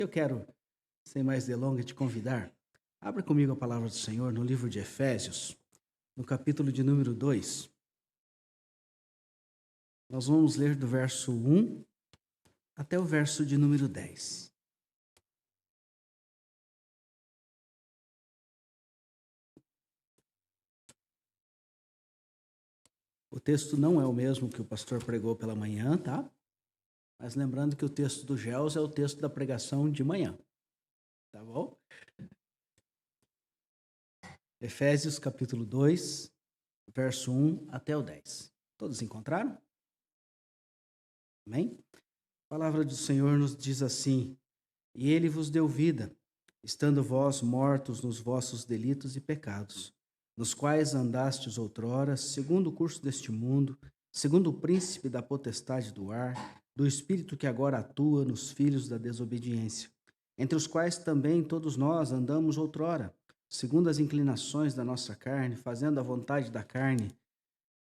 Eu quero, sem mais delongas, te convidar. Abra comigo a palavra do Senhor no livro de Efésios, no capítulo de número 2. Nós vamos ler do verso 1 até o verso de número 10. O texto não é o mesmo que o pastor pregou pela manhã, tá? Mas lembrando que o texto do Gels é o texto da pregação de manhã, tá bom? Efésios capítulo 2, verso 1 até o 10. Todos encontraram? Amém? A palavra do Senhor nos diz assim: E ele vos deu vida, estando vós mortos nos vossos delitos e pecados, nos quais andastes outrora, segundo o curso deste mundo, segundo o príncipe da potestade do ar, do espírito que agora atua nos filhos da desobediência, entre os quais também todos nós andamos outrora, segundo as inclinações da nossa carne, fazendo a vontade da carne,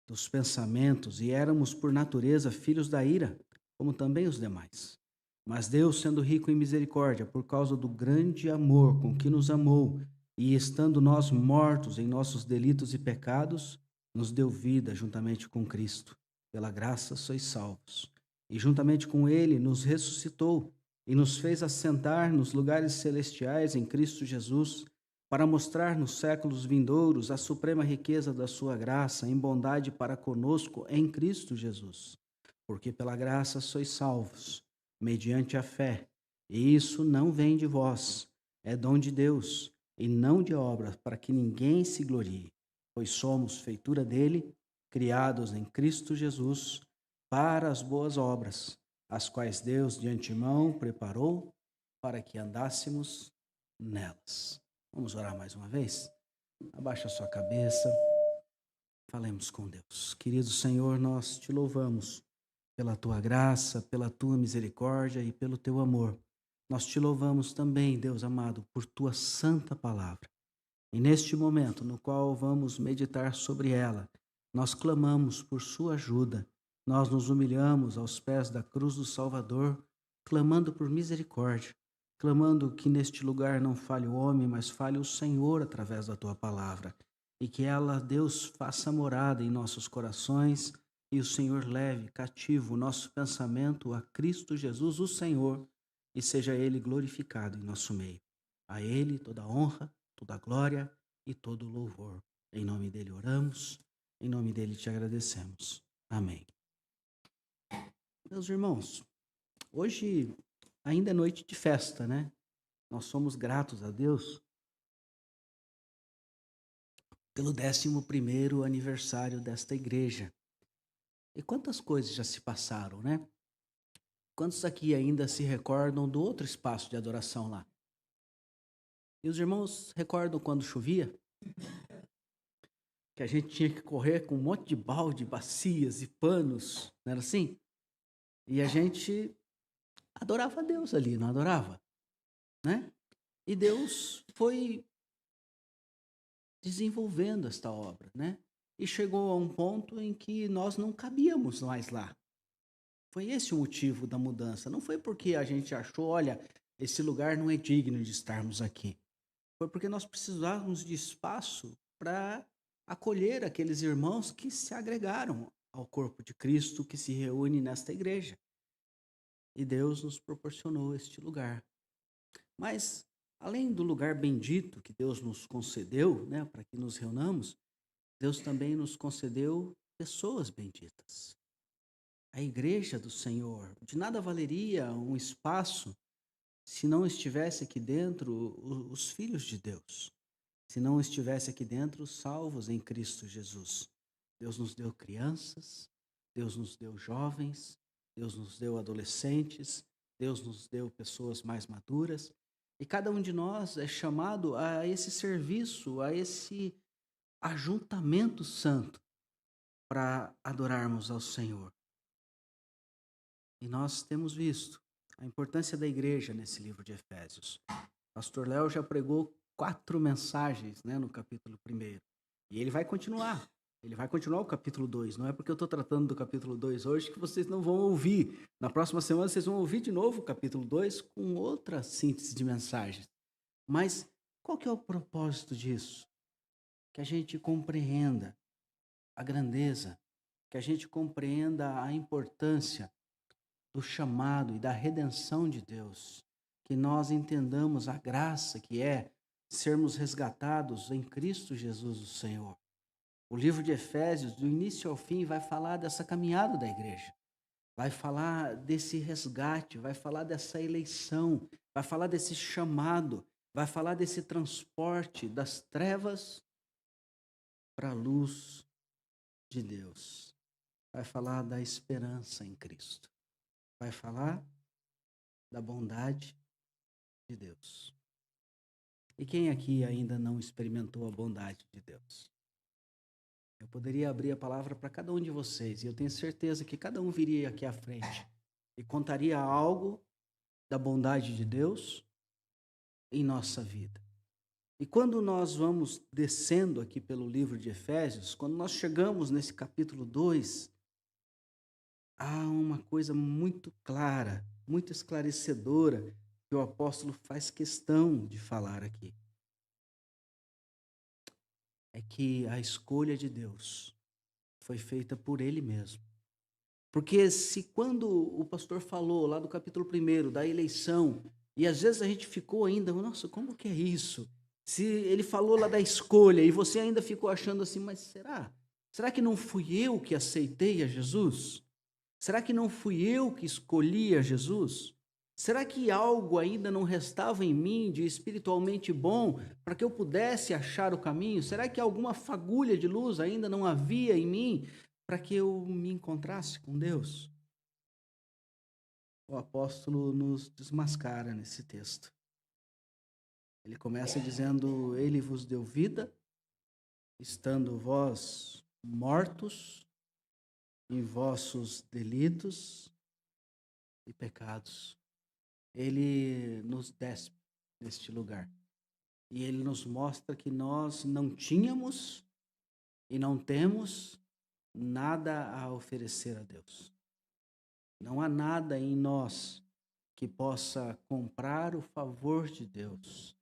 dos pensamentos, e éramos por natureza filhos da ira, como também os demais. Mas Deus, sendo rico em misericórdia, por causa do grande amor com que nos amou, e estando nós mortos em nossos delitos e pecados, nos deu vida juntamente com Cristo. Pela graça sois salvos. E juntamente com Ele nos ressuscitou e nos fez assentar nos lugares celestiais em Cristo Jesus, para mostrar nos séculos vindouros a suprema riqueza da sua graça em bondade para conosco em Cristo Jesus. Porque pela graça sois salvos, mediante a fé, e isso não vem de vós, é dom de Deus, e não de obras, para que ninguém se glorie, pois somos feitura dele, criados em Cristo Jesus, para as boas obras, as quais Deus de antemão preparou para que andássemos nelas. Vamos orar mais uma vez? Abaixa a sua cabeça, falemos com Deus. Querido Senhor, nós te louvamos pela tua graça, pela tua misericórdia e pelo teu amor. Nós te louvamos também, Deus amado, por tua santa palavra. E neste momento no qual vamos meditar sobre ela, nós clamamos por sua ajuda. Nós nos humilhamos aos pés da cruz do Salvador, clamando por misericórdia, clamando que neste lugar não fale o homem, mas fale o Senhor através da tua palavra. E que ela, Deus, faça morada em nossos corações e o Senhor leve cativo o nosso pensamento a Cristo Jesus, o Senhor, e seja Ele glorificado em nosso meio. A Ele toda a honra, toda a glória e todo o louvor. Em nome dele oramos, em nome dele te agradecemos. Amém. Meus irmãos, hoje ainda é noite de festa, né? Nós somos gratos a Deus pelo 11º aniversário desta igreja. E quantas coisas já se passaram, né? Quantos aqui ainda se recordam do outro espaço de adoração lá? E os irmãos recordam quando chovia? Que a gente tinha que correr com um monte de balde, bacias e panos, não era assim? E a gente adorava a Deus ali, não adorava? Né? E Deus foi desenvolvendo esta obra, né? E chegou a um ponto em que nós não cabíamos mais lá. Foi esse o motivo da mudança. Não foi porque a gente achou, olha, esse lugar não é digno de estarmos aqui. Foi porque nós precisávamos de espaço para acolher aqueles irmãos que se agregaram ao corpo de Cristo que se reúne nesta igreja. E Deus nos proporcionou este lugar. Mas, além do lugar bendito que Deus nos concedeu, né, para que nos reunamos, Deus também nos concedeu pessoas benditas. A igreja do Senhor. De nada valeria um espaço se não estivesse aqui dentro os filhos de Deus. Se não estivesse aqui dentro os salvos em Cristo Jesus. Deus nos deu crianças, Deus nos deu jovens, Deus nos deu adolescentes, Deus nos deu pessoas mais maduras. E cada um de nós é chamado a esse serviço, a esse ajuntamento santo para adorarmos ao Senhor. E nós temos visto a importância da igreja nesse livro de Efésios. Pastor Léo já pregou 4 mensagens, né, no capítulo 1. E ele vai continuar. Ele vai continuar o capítulo 2. Não é porque eu estou tratando do capítulo 2 hoje que vocês não vão ouvir. Na próxima semana vocês vão ouvir de novo o capítulo 2 com outra síntese de mensagens. Mas qual que é o propósito disso? Que a gente compreenda a grandeza, que a gente compreenda a importância do chamado e da redenção de Deus, que nós entendamos a graça que é sermos resgatados em Cristo Jesus, o Senhor. O livro de Efésios, do início ao fim, vai falar dessa caminhada da igreja, vai falar desse resgate, vai falar dessa eleição, vai falar desse chamado, vai falar desse transporte das trevas para a luz de Deus, vai falar da esperança em Cristo, vai falar da bondade de Deus. E quem aqui ainda não experimentou a bondade de Deus? Eu poderia abrir a palavra para cada um de vocês, e eu tenho certeza que cada um viria aqui à frente e contaria algo da bondade de Deus em nossa vida. E quando nós vamos descendo aqui pelo livro de Efésios, quando nós chegamos nesse capítulo 2, há uma coisa muito clara, muito esclarecedora, que o apóstolo faz questão de falar aqui. É que a escolha de Deus foi feita por Ele mesmo. Porque se quando o pastor falou lá do capítulo 1 da eleição, e às vezes a gente ficou ainda, nossa, como que é isso? Se ele falou lá da escolha e você ainda ficou achando assim, mas será? Será que não fui eu que aceitei a Jesus? Será que não fui eu que escolhi a Jesus? Será que algo ainda não restava em mim de espiritualmente bom para que eu pudesse achar o caminho? Será que alguma fagulha de luz ainda não havia em mim para que eu me encontrasse com Deus? O apóstolo nos desmascara nesse texto. Ele começa dizendo: Ele vos deu vida, estando vós mortos em vossos delitos e pecados. Ele nos despe neste lugar. E ele nos mostra que nós não tínhamos e não temos nada a oferecer a Deus. Não há nada em nós que possa comprar o favor de Deus.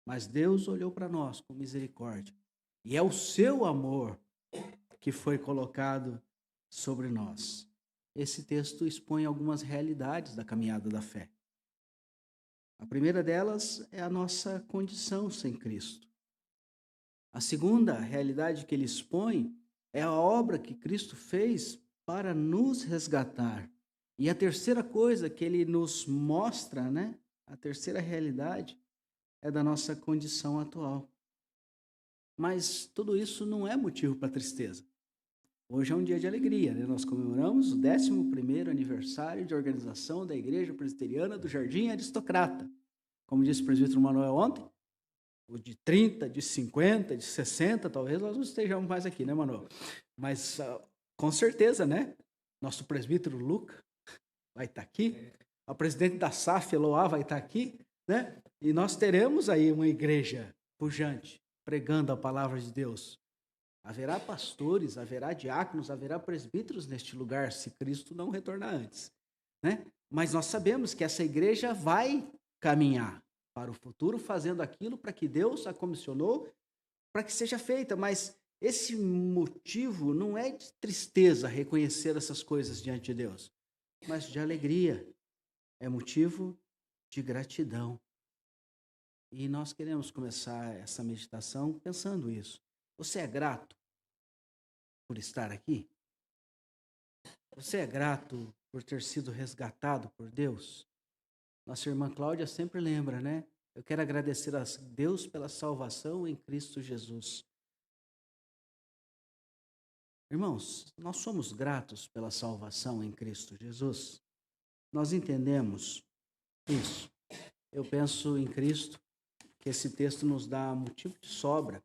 Mas Deus olhou para nós com misericórdia. E é o seu amor que foi colocado sobre nós. Esse texto expõe algumas realidades da caminhada da fé. A primeira delas é a nossa condição sem Cristo. A segunda realidade que ele expõe é a obra que Cristo fez para nos resgatar. E a terceira coisa que ele nos mostra, né? A terceira realidade é da nossa condição atual. Mas tudo isso não é motivo para tristeza. Hoje é um dia de alegria, né? Nós comemoramos o 11º aniversário de organização da Igreja Presbiteriana do Jardim Aristocrata. Como disse o presbítero Manuel ontem, o de 30, de 50, de 60, talvez nós não estejamos mais aqui, né, Manuel? Mas com certeza, né? Nosso presbítero Luca vai estar aqui, a presidente da SAF, Eloá, vai estar aqui, né? E nós teremos aí uma igreja pujante, pregando a palavra de Deus. Haverá pastores, haverá diáconos, haverá presbíteros neste lugar, se Cristo não retornar antes, né? Mas nós sabemos que essa igreja vai caminhar para o futuro, fazendo aquilo para que Deus a comissionou, para que seja feita. Mas esse motivo não é de tristeza reconhecer essas coisas diante de Deus, mas de alegria. É motivo de gratidão. E nós queremos começar essa meditação pensando isso. Você é grato por estar aqui? Você é grato por ter sido resgatado por Deus? Nossa irmã Cláudia sempre lembra, né? Eu quero agradecer a Deus pela salvação em Cristo Jesus. Irmãos, nós somos gratos pela salvação em Cristo Jesus? Nós entendemos isso. Eu penso em Cristo, que esse texto nos dá motivo de sobra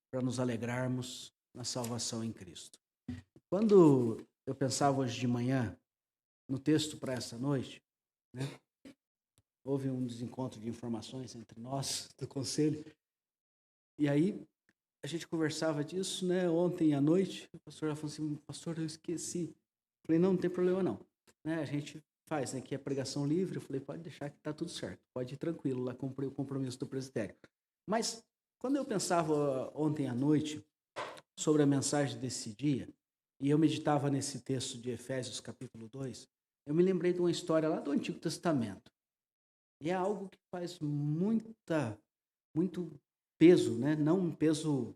para nos alegrarmos na salvação em Cristo. Quando eu pensava hoje de manhã no texto para essa noite, né, houve um desencontro de informações entre nós do conselho, e aí a gente conversava disso, né, ontem à noite. O pastor falou assim: pastor, eu esqueci. Falei: não tem problema não. Né, a gente faz, né, que é pregação livre. Eu falei: pode deixar que tá tudo certo. Pode ir tranquilo, lá cumprir o compromisso do presbitério. Mas, quando eu pensava ontem à noite sobre a mensagem desse dia, e eu meditava nesse texto de Efésios capítulo 2, eu me lembrei de uma história lá do Antigo Testamento. E é algo que faz muito peso, né? Não um peso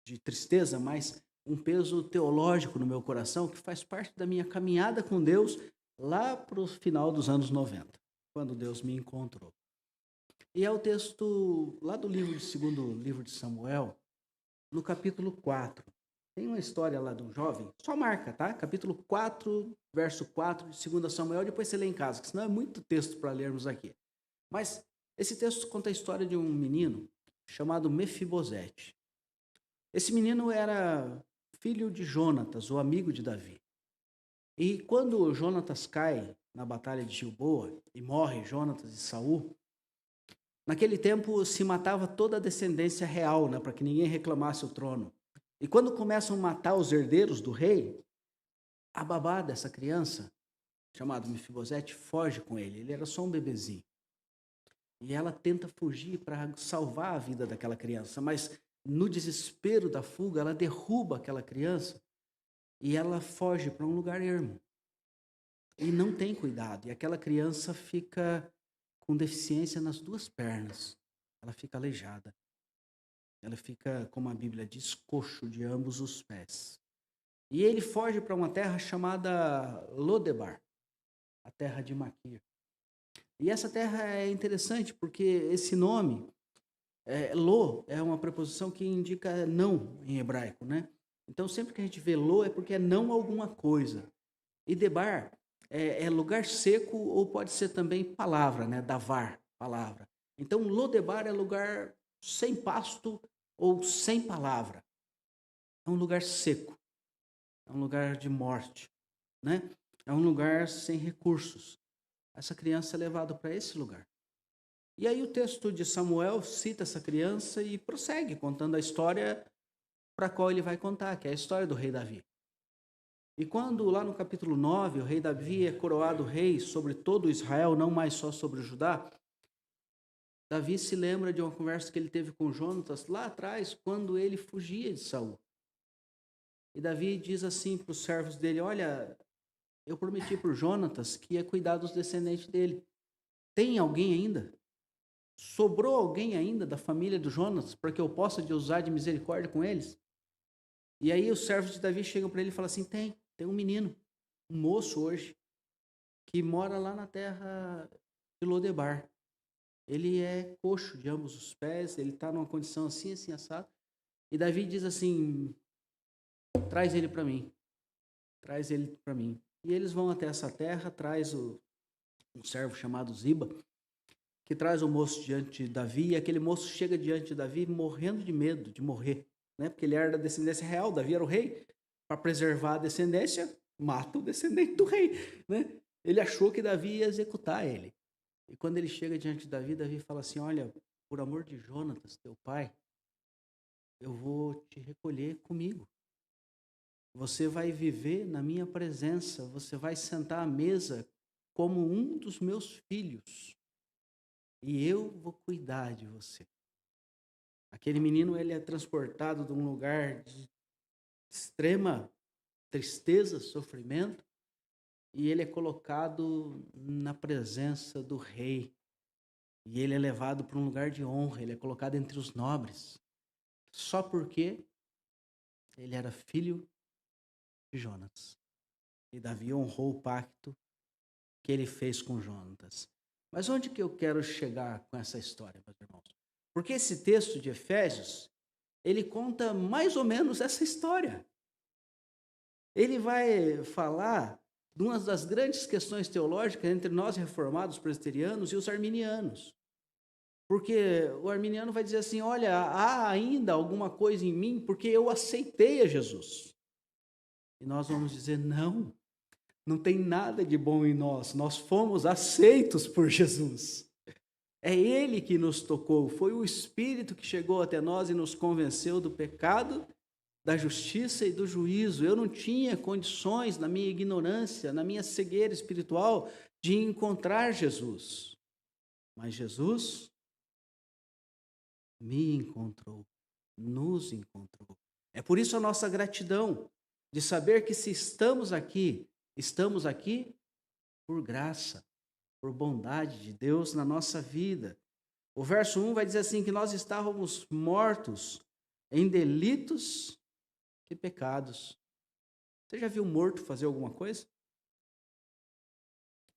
de tristeza, mas um peso teológico no meu coração, que faz parte da minha caminhada com Deus lá para o final dos anos 90, quando Deus me encontrou. E é o texto lá do segundo livro de Samuel, no capítulo 4. Tem uma história lá de um jovem, só marca, tá? Capítulo 4, verso 4 de 2 Samuel, depois você lê em casa, que senão é muito texto para lermos aqui. Mas esse texto conta a história de um menino chamado Mefibosete. Esse menino era filho de Jonatas, o amigo de Davi. E quando Jonatas cai na batalha de Gilboa e morre Jonatas e Saul, naquele tempo se matava toda a descendência real, né, para que ninguém reclamasse o trono. E quando começam a matar os herdeiros do rei, a babá dessa criança, chamado Mefibosete, foge com ele. Ele era só um bebezinho. E ela tenta fugir para salvar a vida daquela criança, mas no desespero da fuga, ela derruba aquela criança e ela foge para um lugar ermo. E não tem cuidado. E aquela criança fica com deficiência nas duas pernas. Ela fica aleijada. Ela fica, como a Bíblia diz, coxo de ambos os pés. E ele foge para uma terra chamada Lodebar, a terra de Maquir. E essa terra é interessante porque esse nome, lo, é uma preposição que indica não em hebraico, né? Então, sempre que a gente vê lo, é porque é não alguma coisa. E debar é lugar seco ou pode ser também palavra, né? Davar, palavra. Então, Lodebar é lugar sem pasto ou sem palavra. É um lugar seco. É um lugar de morte, né? É um lugar sem recursos. Essa criança é levada para esse lugar. E aí o texto de Samuel cita essa criança e prossegue contando a história para a qual ele vai contar, que é a história do rei Davi. E quando lá no capítulo 9 o rei Davi é coroado rei sobre todo Israel, não mais só sobre o Judá, Davi se lembra de uma conversa que ele teve com Jonatas lá atrás, quando ele fugia de Saul. E Davi diz assim para os servos dele: olha, eu prometi para o Jonatas que ia cuidar dos descendentes dele. Tem alguém ainda? Sobrou alguém ainda da família do Jonatas para que eu possa usar de misericórdia com eles? E aí os servos de Davi chegam para ele e falam assim: tem um menino, um moço hoje, que mora lá na terra de Lodebar. Ele é coxo de ambos os pés, ele está numa condição assim, assim, assado. E Davi diz assim: traz ele para mim, traz ele para mim. E eles vão até essa terra, traz um servo chamado Ziba, que traz o moço diante de Davi, e aquele moço chega diante de Davi morrendo de medo de morrer, né? Porque ele era da descendência real, Davi era o rei. Para preservar a descendência, mata o descendente do rei, né? Ele achou que Davi ia executar ele. E quando ele chega diante de Davi, Davi fala assim: olha, por amor de Jonatas, teu pai, eu vou te recolher comigo. Você vai viver na minha presença, você vai sentar à mesa como um dos meus filhos. E eu vou cuidar de você. Aquele menino, ele é transportado de um lugar de extrema tristeza, sofrimento, e ele é colocado na presença do rei. E ele é levado para um lugar de honra, ele é colocado entre os nobres, só porque ele era filho de Jonas. E Davi honrou o pacto que ele fez com Jonatas. Mas onde que eu quero chegar com essa história, meus irmãos? Porque esse texto de Efésios, ele conta mais ou menos essa história. Ele vai falar de uma das grandes questões teológicas entre nós reformados presbiterianos e os arminianos. Porque o arminiano vai dizer assim: olha, há ainda alguma coisa em mim porque eu aceitei a Jesus. E nós vamos dizer: não, não tem nada de bom em nós, nós fomos aceitos por Jesus. É Ele que nos tocou, foi o Espírito que chegou até nós e nos convenceu do pecado, da justiça e do juízo. Eu não tinha condições, na minha ignorância, na minha cegueira espiritual, de encontrar Jesus. Mas Jesus me encontrou, nos encontrou. É por isso a nossa gratidão, de saber que se estamos aqui por graça, por bondade de Deus na nossa vida. O verso 1 vai dizer assim, que nós estávamos mortos em delitos e pecados. Você já viu morto fazer alguma coisa?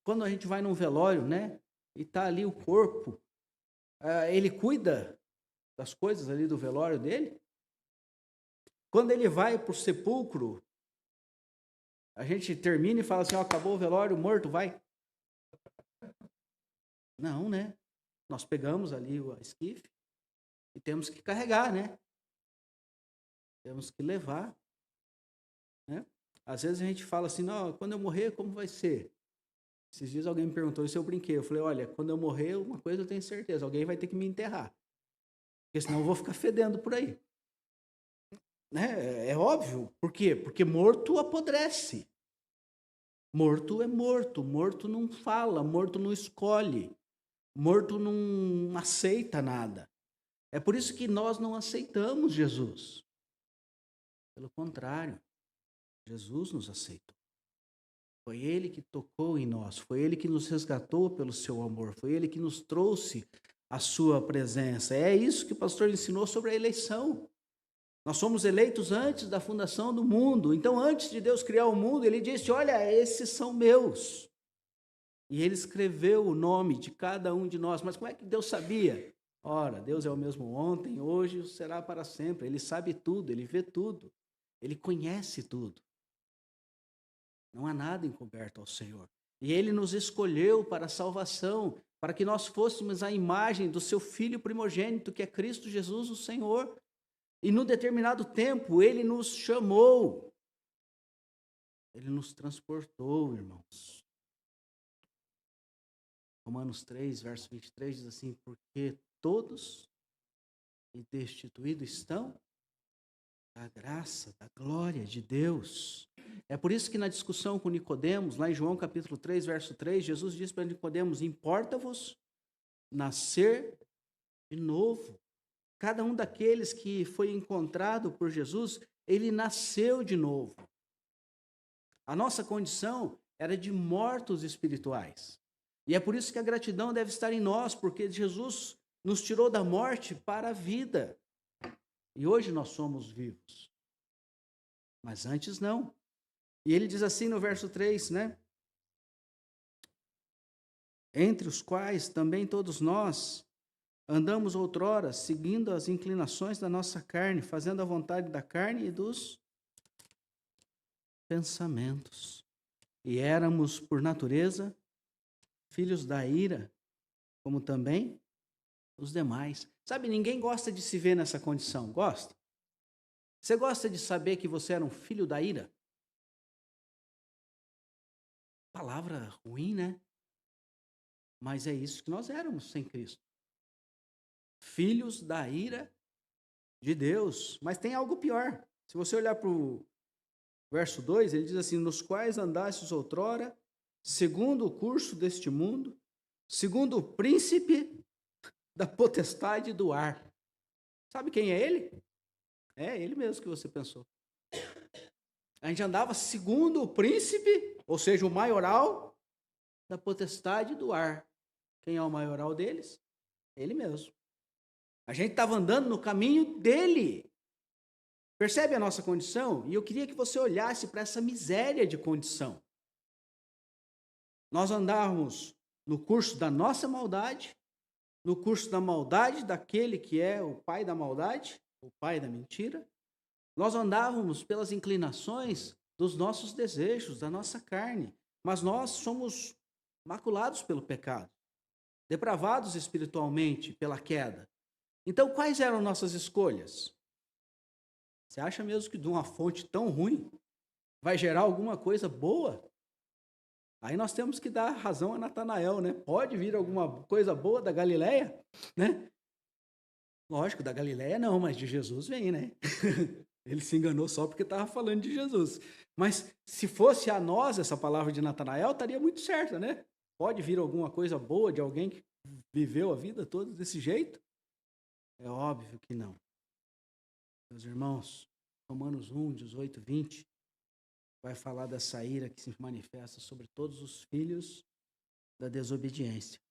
Quando a gente vai num velório, né? E está ali o corpo, ele cuida das coisas ali do velório dele? Quando ele vai para o sepulcro, a gente termina e fala assim, acabou o velório, morto, vai. Não, né? Nós pegamos ali o esquife e temos que carregar, né? Temos que levar, né? Às vezes a gente fala assim, não, quando eu morrer, como vai ser? Esses dias alguém me perguntou isso, eu brinquei. Eu falei, olha, quando eu morrer, uma coisa eu tenho certeza, alguém vai ter que me enterrar. Porque senão eu vou ficar fedendo por aí. Né? É óbvio. Por quê? Porque morto apodrece. Morto é morto. Morto não fala, morto não escolhe. Morto não aceita nada. É por isso que nós não aceitamos Jesus. Pelo contrário, Jesus nos aceitou. Foi Ele que tocou em nós, foi Ele que nos resgatou pelo seu amor, foi Ele que nos trouxe a sua presença. É isso que o pastor ensinou sobre a eleição. Nós somos eleitos antes da fundação do mundo. Então, antes de Deus criar o mundo, Ele disse, olha, esses são meus. E Ele escreveu o nome de cada um de nós. Mas como é que Deus sabia? Ora, Deus é o mesmo ontem, hoje e será para sempre. Ele sabe tudo, Ele vê tudo, Ele conhece tudo. Não há nada encoberto ao Senhor. E Ele nos escolheu para a salvação, para que nós fôssemos a imagem do seu Filho primogênito, que é Cristo Jesus, o Senhor. E no determinado tempo, Ele nos chamou. Ele nos transportou, irmãos. Romanos 3, verso 23, diz assim, porque todos e destituídos estão da graça, da glória de Deus. É por isso que na discussão com Nicodemos, lá em João capítulo 3, verso 3, Jesus diz para Nicodemos, importa-vos nascer de novo. Cada um daqueles que foi encontrado por Jesus, ele nasceu de novo. A nossa condição era de mortos espirituais. E é por isso que a gratidão deve estar em nós, porque Jesus nos tirou da morte para a vida. E hoje nós somos vivos. Mas antes não. E ele diz assim no verso 3, né? Entre os quais também todos nós andamos outrora, seguindo as inclinações da nossa carne, fazendo a vontade da carne e dos pensamentos. E éramos, por natureza, filhos da ira, como também os demais. Sabe, ninguém gosta de se ver nessa condição, gosta? Você gosta de saber que você era um filho da ira? Palavra ruim, né? Mas é isso que nós éramos sem Cristo. Filhos da ira de Deus. Mas tem algo pior. Se você olhar para o verso 2, ele diz assim, nos quais andastes outrora, segundo o curso deste mundo, segundo o príncipe da potestade do ar. Sabe quem é ele? É ele mesmo que você pensou. A gente andava segundo o príncipe, ou seja, o maioral da potestade do ar. Quem é o maioral deles? Ele mesmo. A gente estava andando no caminho dele. Percebe a nossa condição? E eu queria que você olhasse para essa miséria de condição. Nós andávamos no curso da nossa maldade, no curso da maldade daquele que é o pai da maldade, o pai da mentira. Nós andávamos pelas inclinações dos nossos desejos, da nossa carne. Mas nós somos maculados pelo pecado, depravados espiritualmente pela queda. Então, quais eram nossas escolhas? Você acha mesmo que de uma fonte tão ruim vai gerar alguma coisa boa? Aí nós temos que dar razão a Natanael, né? Pode vir alguma coisa boa da Galileia, né? Lógico, da Galileia não, mas de Jesus vem, né? Ele se enganou só porque estava falando de Jesus. Mas se fosse a nós essa palavra de Natanael, estaria muito certa, né? Pode vir alguma coisa boa de alguém que viveu a vida toda desse jeito? É óbvio que não. Meus irmãos, Romanos 1, 18, 20, vai falar dessa ira que se manifesta sobre todos os filhos da desobediência.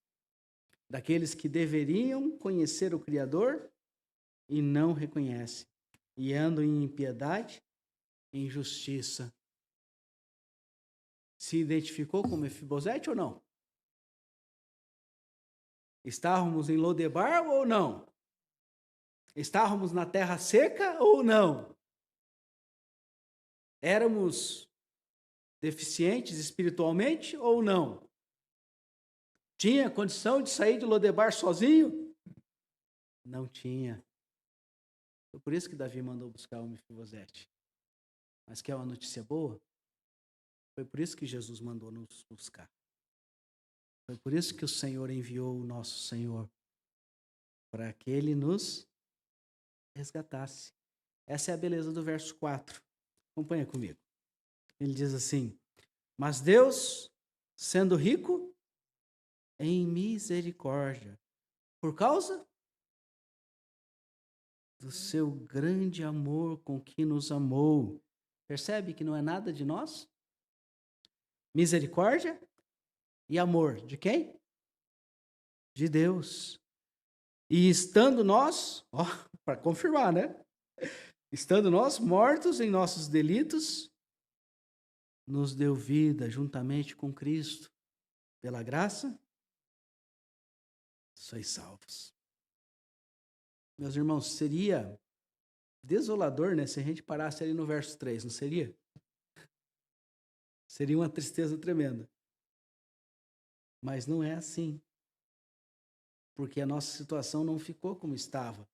Daqueles que deveriam conhecer o Criador e não reconhecem, e andam em impiedade e injustiça. Se identificou com Mefibosete ou não? Estávamos em Lodebar ou não? Estávamos na terra seca ou não? Éramos deficientes espiritualmente ou não? Tinha condição de sair de Lodebar sozinho? Não tinha. Foi por isso que Davi mandou buscar o Mefibosete. Mas quer uma notícia boa? Foi por isso que Jesus mandou nos buscar. Foi por isso que o Senhor enviou o nosso Senhor, para que Ele nos resgatasse. Essa é a beleza do verso 4. Acompanha comigo. Ele diz assim: mas Deus, sendo rico em misericórdia, por causa do seu grande amor com que nos amou. Percebe que não é nada de nós? Misericórdia e amor. De quem? De Deus. E estando nós, para confirmar, né? Estando nós mortos em nossos delitos, nos deu vida juntamente com Cristo. Pela graça, sois salvos. Meus irmãos, seria desolador, né? Se a gente parasse ali no verso 3, não seria? Seria uma tristeza tremenda. Mas não é assim. Porque a nossa situação não ficou como estava,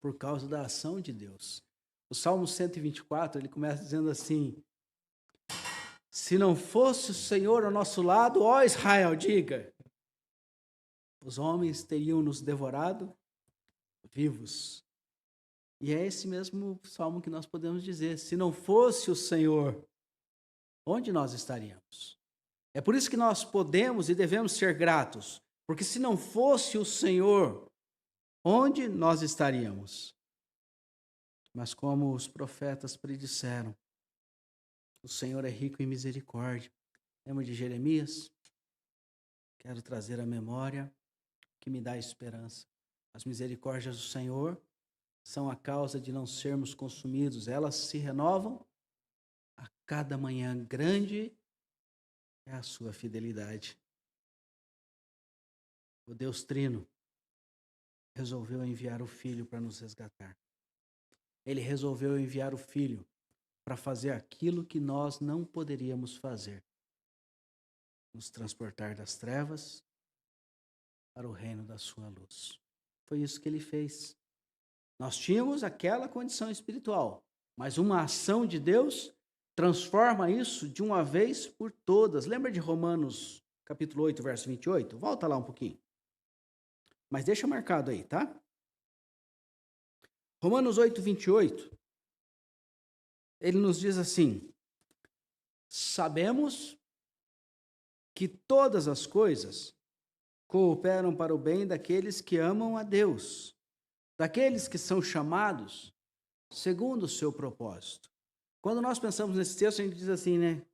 por causa da ação de Deus. O Salmo 124, ele começa dizendo assim: se não fosse o Senhor ao nosso lado, ó Israel, diga, os homens teriam nos devorado vivos. E é esse mesmo salmo que nós podemos dizer: se não fosse o Senhor, onde nós estaríamos? É por isso que nós podemos e devemos ser gratos, porque se não fosse o Senhor, onde nós estaríamos? Mas como os profetas predisseram, o Senhor é rico em misericórdia. Lembra de Jeremias? Quero trazer à memória que me dá esperança. As misericórdias do Senhor são a causa de não sermos consumidos. Elas se renovam a cada manhã. Grande é a sua fidelidade. O Deus Trino resolveu enviar o Filho para nos resgatar. Ele resolveu enviar o Filho para fazer aquilo que nós não poderíamos fazer. Nos transportar das trevas para o reino da sua luz. Foi isso que ele fez. Nós tínhamos aquela condição espiritual, mas uma ação de Deus transforma isso de uma vez por todas. Lembra de Romanos, capítulo 8, verso 28? Volta lá um pouquinho. Mas deixa marcado aí, tá? Romanos 8, 28. Ele nos diz assim: sabemos que todas as coisas cooperam para o bem daqueles que amam a Deus, daqueles que são chamados segundo o seu propósito. Quando nós pensamos nesse texto, a gente diz assim, né?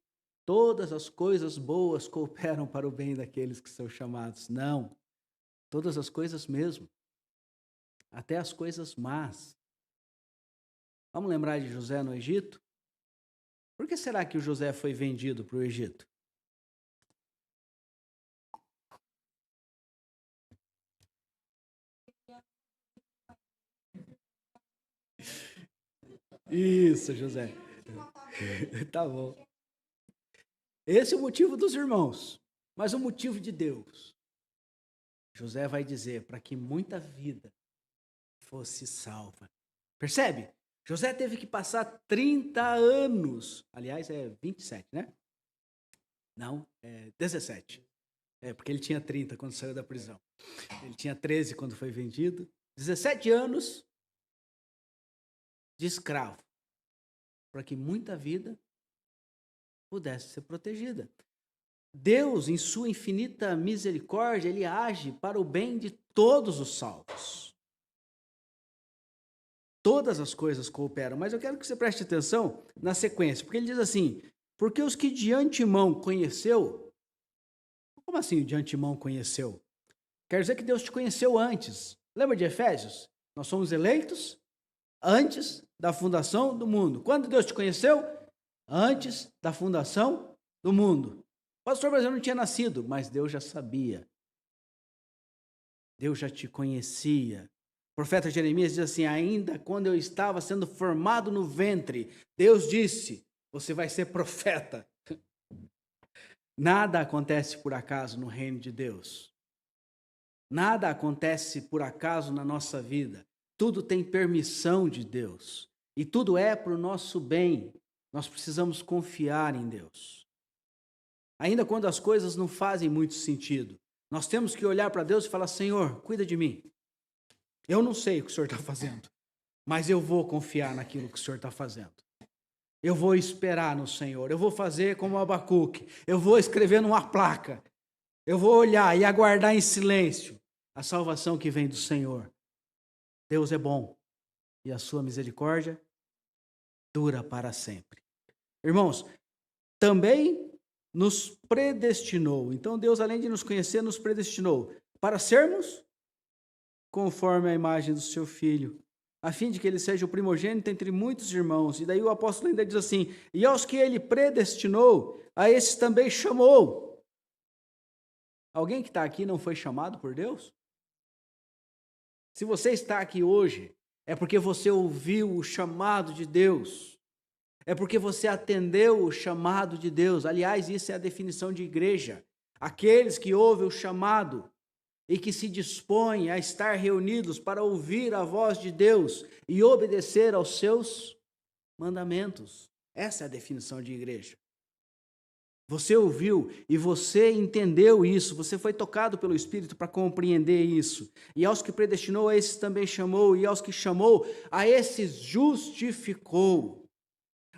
Todas as coisas boas cooperam para o bem daqueles que são chamados. Não, todas as coisas mesmo, até as coisas más. Vamos lembrar de José no Egito? Por que será que o José foi vendido para o Egito? Isso, José. Tá bom. Esse é o motivo dos irmãos, mas o motivo de Deus. José vai dizer para que muita vida fosse salva. Percebe? José teve que passar 30 anos, aliás, é 27, né? Não, 17. Porque ele tinha 30 quando saiu da prisão. Ele tinha 13 quando foi vendido. 17 anos de escravo, para que muita vida pudesse ser protegida. Deus, em sua infinita misericórdia, ele age para o bem de todos os salvos. Todas as coisas cooperam, mas eu quero que você preste atenção na sequência, porque ele diz assim: porque os que de antemão conheceu. Como assim de antemão conheceu? Quer dizer que Deus te conheceu antes. Lembra de Efésios? Nós somos eleitos antes da fundação do mundo. Quando Deus te conheceu? Antes da fundação do mundo. O pastor Brasil não tinha nascido, mas Deus já sabia. Deus já te conhecia. O profeta Jeremias diz assim: ainda quando eu estava sendo formado no ventre, Deus disse: você vai ser profeta. Nada acontece por acaso no reino de Deus. Nada acontece por acaso na nossa vida. Tudo tem permissão de Deus. E tudo é para o nosso bem. Nós precisamos confiar em Deus. Ainda quando as coisas não fazem muito sentido, nós temos que olhar para Deus e falar: Senhor, cuida de mim. Eu não sei o que o Senhor está fazendo, mas eu vou confiar naquilo que o Senhor está fazendo. Eu vou esperar no Senhor. Eu vou fazer como Abacuque. Eu vou escrever numa placa. Eu vou olhar e aguardar em silêncio a salvação que vem do Senhor. Deus é bom e a sua misericórdia dura para sempre. Irmãos, também nos predestinou. Então Deus, além de nos conhecer, nos predestinou para sermos conforme a imagem do seu Filho, a fim de que ele seja o primogênito entre muitos irmãos. E daí o apóstolo ainda diz assim: e aos que ele predestinou, a esses também chamou. Alguém que está aqui não foi chamado por Deus? Se você está aqui hoje, é porque você ouviu o chamado de Deus. É porque você atendeu o chamado de Deus. Aliás, isso é a definição de igreja. Aqueles que ouvem o chamado e que se dispõem a estar reunidos para ouvir a voz de Deus e obedecer aos seus mandamentos. Essa é a definição de igreja. Você ouviu e você entendeu isso, você foi tocado pelo Espírito para compreender isso. E aos que predestinou, a esses também chamou, e aos que chamou, a esses justificou.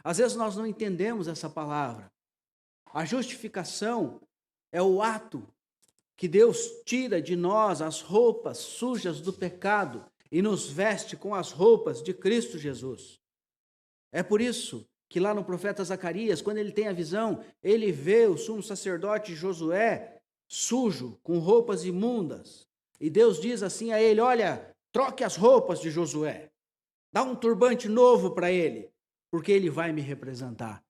Às vezes nós não entendemos essa palavra. A justificação é o ato que Deus tira de nós as roupas sujas do pecado e nos veste com as roupas de Cristo Jesus. É por isso que lá no profeta Zacarias, quando ele tem a visão, ele vê o sumo sacerdote Josué sujo, com roupas imundas. E Deus diz assim a ele: olha, troque as roupas de Josué, dá um turbante novo para ele, porque ele vai me representar.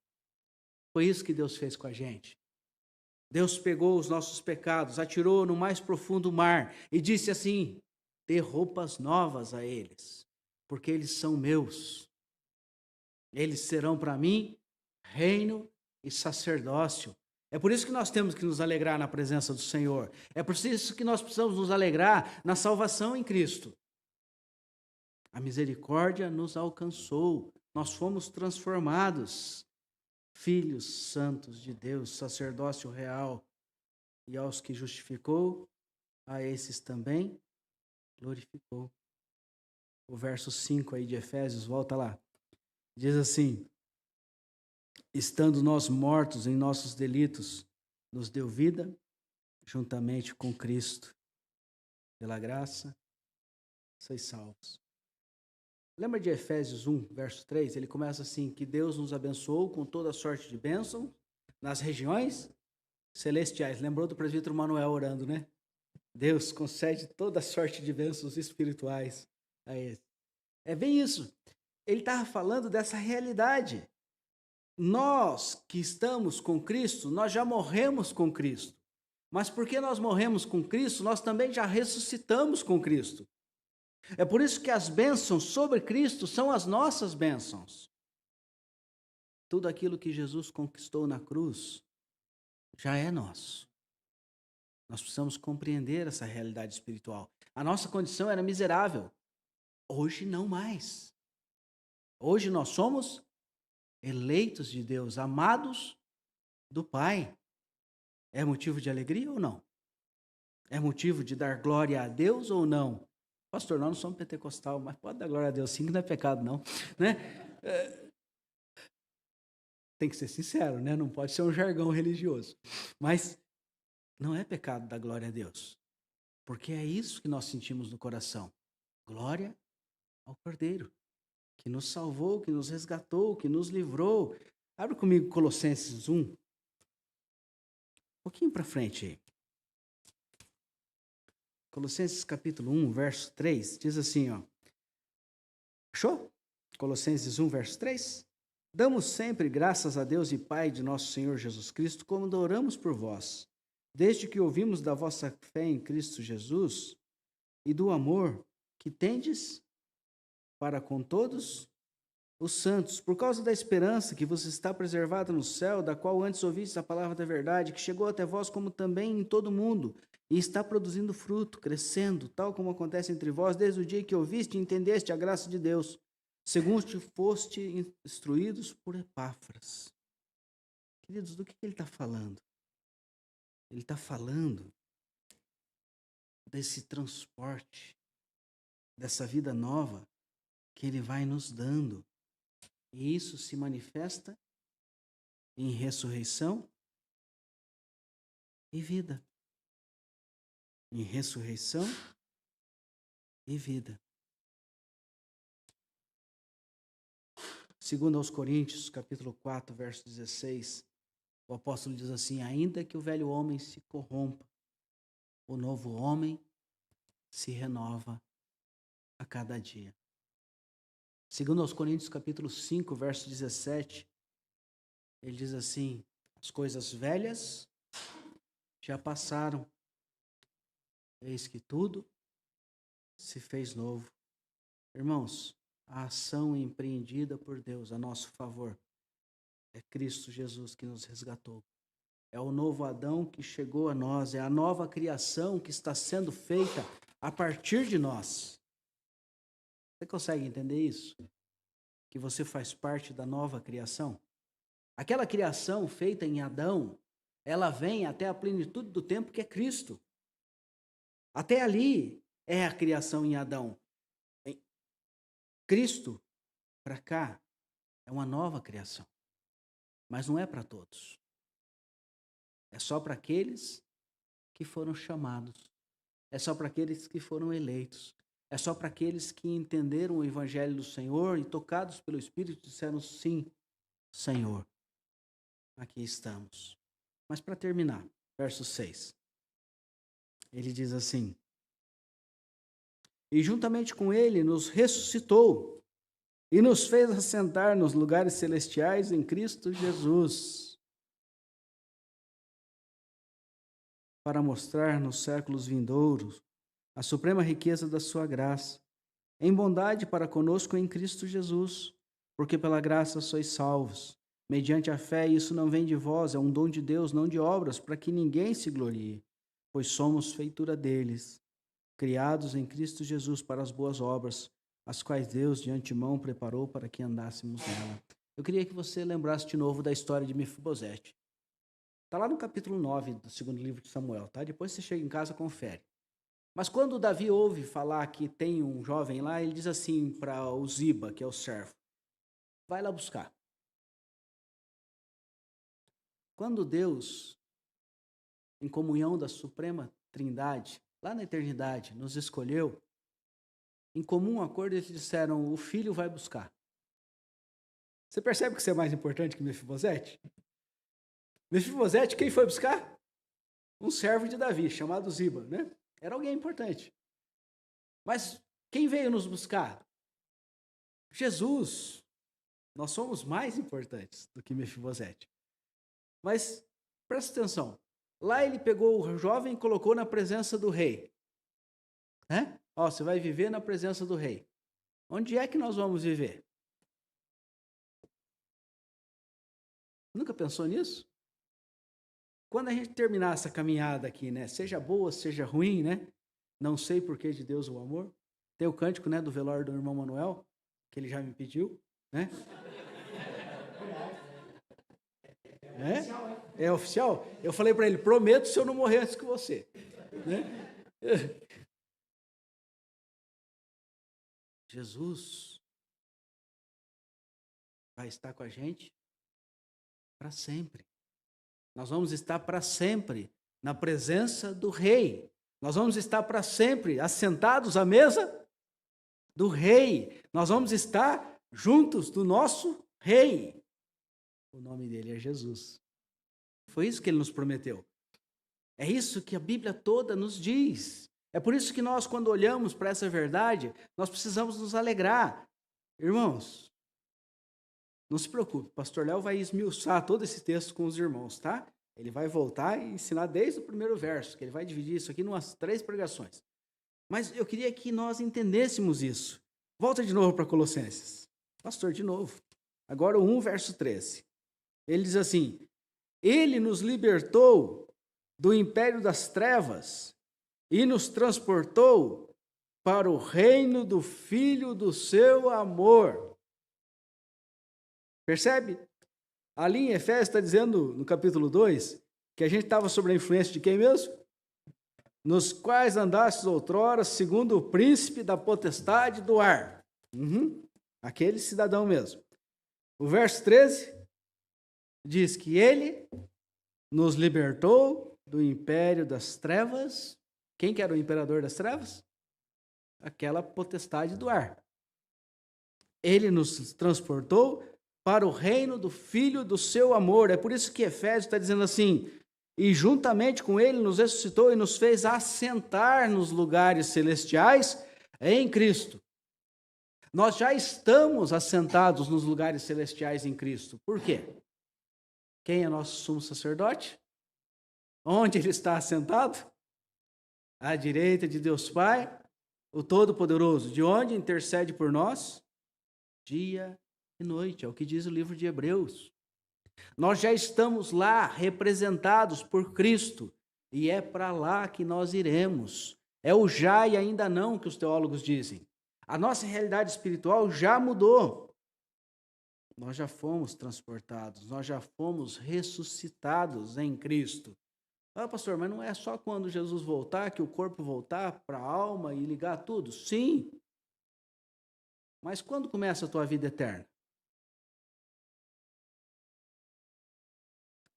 Foi isso que Deus fez com a gente. Deus pegou os nossos pecados, atirou no mais profundo mar e disse assim: dê roupas novas a eles, porque eles são meus. Eles serão para mim reino e sacerdócio. É por isso que nós temos que nos alegrar na presença do Senhor. É por isso que nós precisamos nos alegrar na salvação em Cristo. A misericórdia nos alcançou. Nós fomos transformados. Filhos santos de Deus, sacerdócio real. E aos que justificou, a esses também glorificou. O verso 5 aí de Efésios, volta lá. Diz assim: estando nós mortos em nossos delitos, nos deu vida juntamente com Cristo. Pela graça, sois salvos. Lembra de Efésios 1, verso 3? Ele começa assim: que Deus nos abençoou com toda sorte de bênção nas regiões celestiais. Lembrou do presbítero Manuel orando, né? Deus concede toda sorte de bênçãos espirituais a ele. É bem isso. Ele estava falando dessa realidade. Nós que estamos com Cristo, nós já morremos com Cristo. Mas porque nós morremos com Cristo, nós também já ressuscitamos com Cristo. É por isso que as bênçãos sobre Cristo são as nossas bênçãos. Tudo aquilo que Jesus conquistou na cruz já é nosso. Nós precisamos compreender essa realidade espiritual. A nossa condição era miserável. Hoje não mais. Hoje nós somos eleitos de Deus, amados do Pai. É motivo de alegria ou não? É motivo de dar glória a Deus ou não? Pastor, nós não somos pentecostal, mas pode dar glória a Deus sim, que não é pecado não, né? Tem que ser sincero, né? Não pode ser um jargão religioso. Mas não é pecado dar glória a Deus, porque é isso que nós sentimos no coração. Glória ao Cordeiro, que nos salvou, que nos resgatou, que nos livrou. Abre comigo Colossenses 1, um pouquinho para frente aí. Colossenses capítulo 1, verso 3, diz assim, ó. Achou? Colossenses 1, verso 3. Damos sempre graças a Deus e Pai de nosso Senhor Jesus Cristo, quando oramos por vós, desde que ouvimos da vossa fé em Cristo Jesus e do amor que tendes para com todos os santos, por causa da esperança que vos está preservada no céu, da qual antes ouvistes a palavra da verdade, que chegou até vós como também em todo o mundo, e está produzindo fruto, crescendo, tal como acontece entre vós, desde o dia que ouviste e entendeste a graça de Deus, segundo foste instruídos por Epáfras. Queridos, do que ele está falando? Ele está falando desse transporte, dessa vida nova que ele vai nos dando. E isso se manifesta em ressurreição e vida. Em ressurreição e vida. Segundo aos Coríntios, capítulo 4, verso 16, o apóstolo diz assim: ainda que o velho homem se corrompa, o novo homem se renova a cada dia. Segundo aos Coríntios, capítulo 5, verso 17, ele diz assim: as coisas velhas já passaram, eis que tudo se fez novo. Irmãos, a ação empreendida por Deus a nosso favor é Cristo Jesus que nos resgatou. É o novo Adão que chegou a nós, é a nova criação que está sendo feita a partir de nós. Você consegue entender isso? Que você faz parte da nova criação? Aquela criação feita em Adão, ela vem até a plenitude do tempo que é Cristo. Até ali é a criação em Adão. Em Cristo, para cá, é uma nova criação. Mas não é para todos. É só para aqueles que foram chamados. É só para aqueles que foram eleitos. É só para aqueles que entenderam o evangelho do Senhor e, tocados pelo Espírito, disseram sim, Senhor. Aqui estamos. Mas para terminar, verso 6. Ele diz assim: e juntamente com ele nos ressuscitou e nos fez assentar nos lugares celestiais em Cristo Jesus, para mostrar nos séculos vindouros a suprema riqueza da sua graça, em bondade para conosco em Cristo Jesus, porque pela graça sois salvos, mediante a fé, e isso não vem de vós, é um dom de Deus, não de obras, para que ninguém se glorie, pois somos feitura deles, criados em Cristo Jesus para as boas obras, as quais Deus de antemão preparou para que andássemos nela. Eu queria que você lembrasse de novo da história de Mefibosete. Está lá no capítulo 9 do segundo livro de Samuel, tá? Depois você chega em casa e confere. Mas quando Davi ouve falar que tem um jovem lá, ele diz assim para o Ziba, que é o servo: vai lá buscar. Quando Deus, em comunhão da Suprema Trindade, lá na eternidade, nos escolheu, em comum acordo eles disseram: o filho vai buscar. Você percebe que isso é mais importante que Mefibosete? Mefibosete, quem foi buscar? Um servo de Davi, chamado Ziba, né? Era alguém importante. Mas quem veio nos buscar? Jesus. Nós somos mais importantes do que Mefibosete. Mas presta atenção. Lá ele pegou o jovem e colocou na presença do rei. Né? Ó, você vai viver na presença do rei. Onde é que nós vamos viver? Nunca pensou nisso? Quando a gente terminar essa caminhada aqui, né? Seja boa, seja ruim, né? Não sei por que de Deus o amor. Tem o cântico, né, do velório do irmão Manuel, que ele já me pediu, né? É oficial? Eu falei para ele, prometo se eu não morrer antes que você. Né? Jesus vai estar com a gente para sempre. Nós vamos estar para sempre na presença do Rei. Nós vamos estar para sempre assentados à mesa do Rei. Nós vamos estar juntos do nosso Rei. O nome dele é Jesus. Foi isso que ele nos prometeu. É isso que a Bíblia toda nos diz. É por isso que nós, quando olhamos para essa verdade, nós precisamos nos alegrar. Irmãos, não se preocupe, o pastor Léo vai esmiuçar todo esse texto com os irmãos, tá? Ele vai voltar e ensinar desde o primeiro verso, que ele vai dividir isso aqui em umas 3 pregações. Mas eu queria que nós entendêssemos isso. Volta de novo para Colossenses. Pastor, de novo. Agora o 1, verso 13. Ele diz assim: Ele nos libertou do império das trevas e nos transportou para o reino do Filho do seu amor. Percebe? Ali em Efésios está dizendo, no capítulo 2, que a gente estava sob a influência de quem mesmo? Nos quais andastes outrora, segundo o príncipe da potestade do ar. Aquele cidadão mesmo. O verso 13 diz que ele nos libertou do império das trevas. Quem que era o imperador das trevas? Aquela potestade do ar. Ele nos transportou para o reino do Filho do seu amor. É por isso que Efésios está dizendo assim: e juntamente com ele nos ressuscitou e nos fez assentar nos lugares celestiais em Cristo. Nós já estamos assentados nos lugares celestiais em Cristo. Por quê? Quem é nosso sumo sacerdote? Onde ele está assentado? À direita de Deus Pai, o Todo-Poderoso, de onde intercede por nós dia e noite, é o que diz o livro de Hebreus. Nós já estamos lá representados por Cristo e é para lá que nós iremos. É o já e ainda não que os teólogos dizem. A nossa realidade espiritual já mudou. Nós já fomos transportados, nós já fomos ressuscitados em Cristo. Ah, pastor, mas não é só quando Jesus voltar, que o corpo voltar para a alma e ligar tudo? Sim. Mas quando começa a tua vida eterna?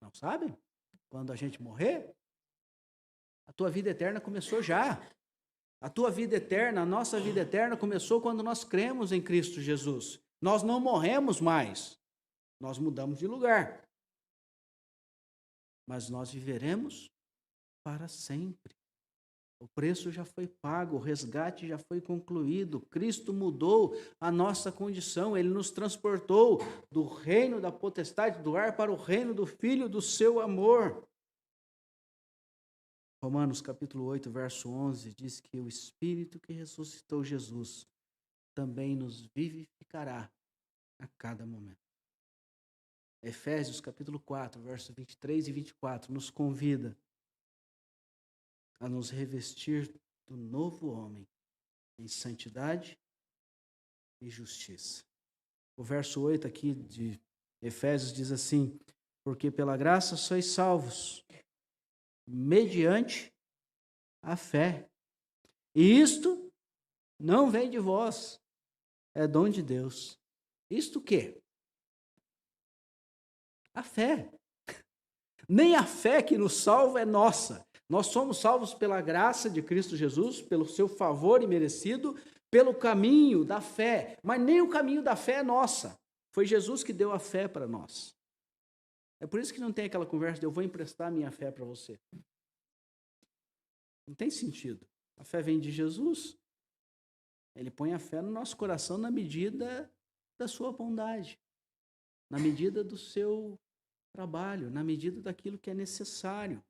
Não sabe? Quando a gente morrer? A tua vida eterna começou já. A tua vida eterna, a nossa vida eterna começou quando nós cremos em Cristo Jesus. Nós não morremos mais. Nós mudamos de lugar. Mas nós viveremos para sempre. O preço já foi pago, o resgate já foi concluído. Cristo mudou a nossa condição, ele nos transportou do reino da potestade do ar para o reino do Filho do seu amor. Romanos capítulo 8, verso 11, diz que o Espírito que ressuscitou Jesus também nos vivificará a cada momento. Efésios capítulo 4, verso 23 e 24, nos convida a nos revestir do novo homem em santidade e justiça. O verso 8 aqui de Efésios diz assim: porque pela graça sois salvos, mediante a fé. E isto não vem de vós, é dom de Deus. Isto o quê? A fé. Nem a fé que nos salva é nossa. Nós somos salvos pela graça de Cristo Jesus, pelo seu favor imerecido, pelo caminho da fé. Mas nem o caminho da fé é nossa. Foi Jesus que deu a fé para nós. É por isso que não tem aquela conversa de eu vou emprestar minha fé para você. Não tem sentido. A fé vem de Jesus. Ele põe a fé no nosso coração na medida da sua bondade, na medida do seu trabalho, na medida daquilo que é necessário.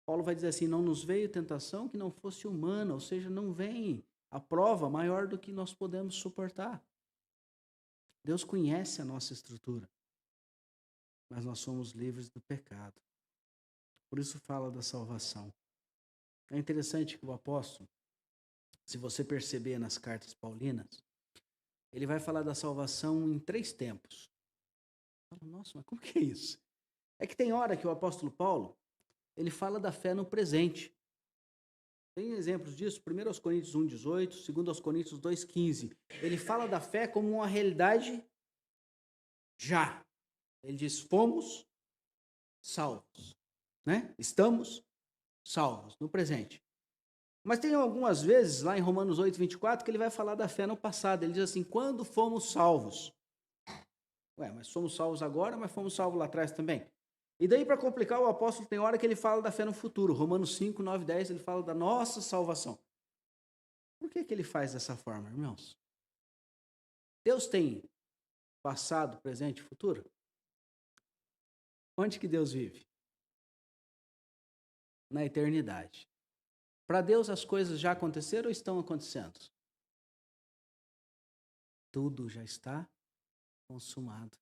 Paulo vai dizer assim: não nos veio tentação que não fosse humana, ou seja, não vem a prova maior do que nós podemos suportar. Deus conhece a nossa estrutura, mas nós somos livres do pecado. Por isso fala da salvação. É interessante que o apóstolo, se você perceber nas cartas paulinas, ele vai falar da salvação em 3 tempos. Nossa, mas como que é isso? É que tem hora que o apóstolo Paulo, ele fala da fé no presente. Tem exemplos disso, 1 Coríntios 1,18, 2 Coríntios 2,15. Ele fala da fé como uma realidade já. Ele diz, fomos salvos, né? Estamos salvos, no presente. Mas tem algumas vezes, lá em Romanos 8,24, que ele vai falar da fé no passado. Ele diz assim, quando fomos salvos. Ué, mas somos salvos agora, mas fomos salvos lá atrás também. E daí, para complicar, o apóstolo tem hora que ele fala da fé no futuro. Romanos 5, 9, 10, ele fala da nossa salvação. Por que ele faz dessa forma, irmãos? Deus tem passado, presente e futuro? Onde que Deus vive? Na eternidade. Para Deus as coisas já aconteceram ou estão acontecendo? Tudo já está consumado.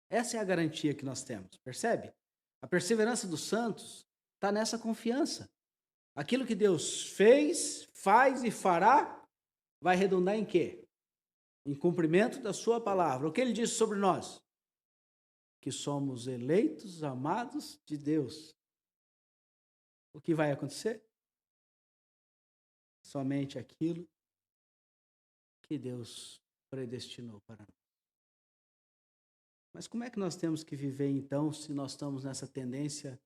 Essa é a garantia que nós temos, percebe? A perseverança dos santos está nessa confiança. Aquilo que Deus fez, faz e fará, vai redundar em quê? Em cumprimento da sua palavra. O que ele disse sobre nós? Que somos eleitos, amados de Deus. O que vai acontecer? Somente aquilo que Deus predestinou para nós. Mas como é que nós temos que viver então, se nós estamos nessa tendência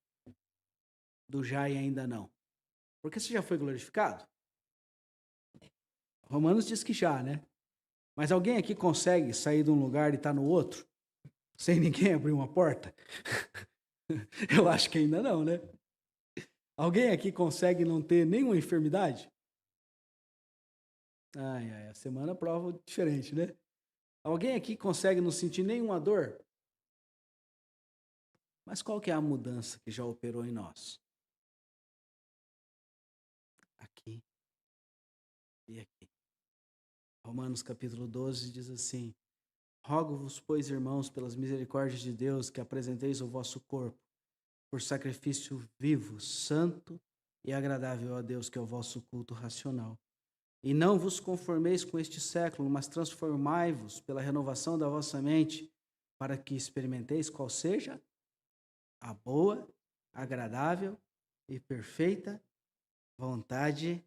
do já e ainda não? Porque você já foi glorificado? Romanos diz que já, né? Mas alguém aqui consegue sair de um lugar e estar no outro? Sem ninguém abrir uma porta? Eu acho que ainda não, né? Alguém aqui consegue não ter nenhuma enfermidade? A semana prova diferente, né? Alguém aqui consegue não sentir nenhuma dor? Mas qual que é a mudança que já operou em nós? Aqui e aqui. Romanos capítulo 12 diz assim: rogo-vos, pois, irmãos, pelas misericórdias de Deus, que apresenteis o vosso corpo por sacrifício vivo, santo e agradável a Deus, que é o vosso culto racional. E não vos conformeis com este século, mas transformai-vos pela renovação da vossa mente, para que experimenteis qual seja a boa, agradável e perfeita vontade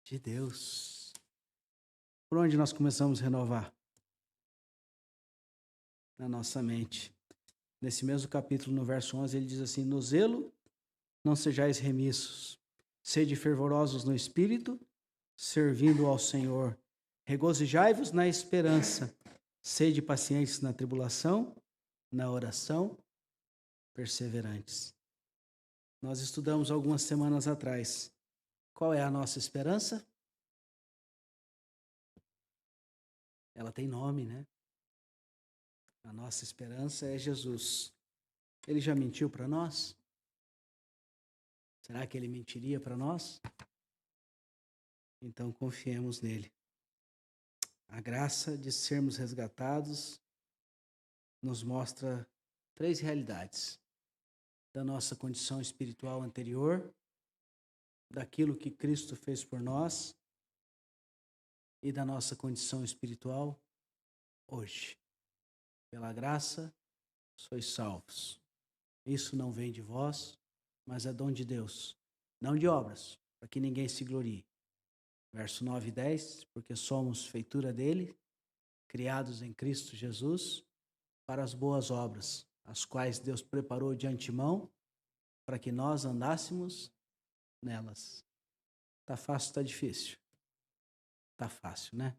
de Deus. Por onde nós começamos a renovar? Na nossa mente. Nesse mesmo capítulo, no verso 11, ele diz assim: no zelo não sejais remissos, sede fervorosos no espírito, servindo ao Senhor. Regozijai-vos na esperança, sede pacientes na tribulação, na oração, perseverantes. Nós estudamos algumas semanas atrás. Qual é a nossa esperança? Ela tem nome, né? A nossa esperança é Jesus. Ele já mentiu para nós? Será que ele mentiria para nós? Então confiemos nele. A graça de sermos resgatados nos mostra 3 realidades: da nossa condição espiritual anterior, daquilo que Cristo fez por nós e da nossa condição espiritual hoje. Pela graça, sois salvos. Isso não vem de vós, mas é dom de Deus, não de obras, para que ninguém se glorie. Verso 9 e 10, porque somos feitura dele, criados em Cristo Jesus, para as boas obras, as quais Deus preparou de antemão, para que nós andássemos nelas. Tá fácil, tá difícil? Tá fácil, né?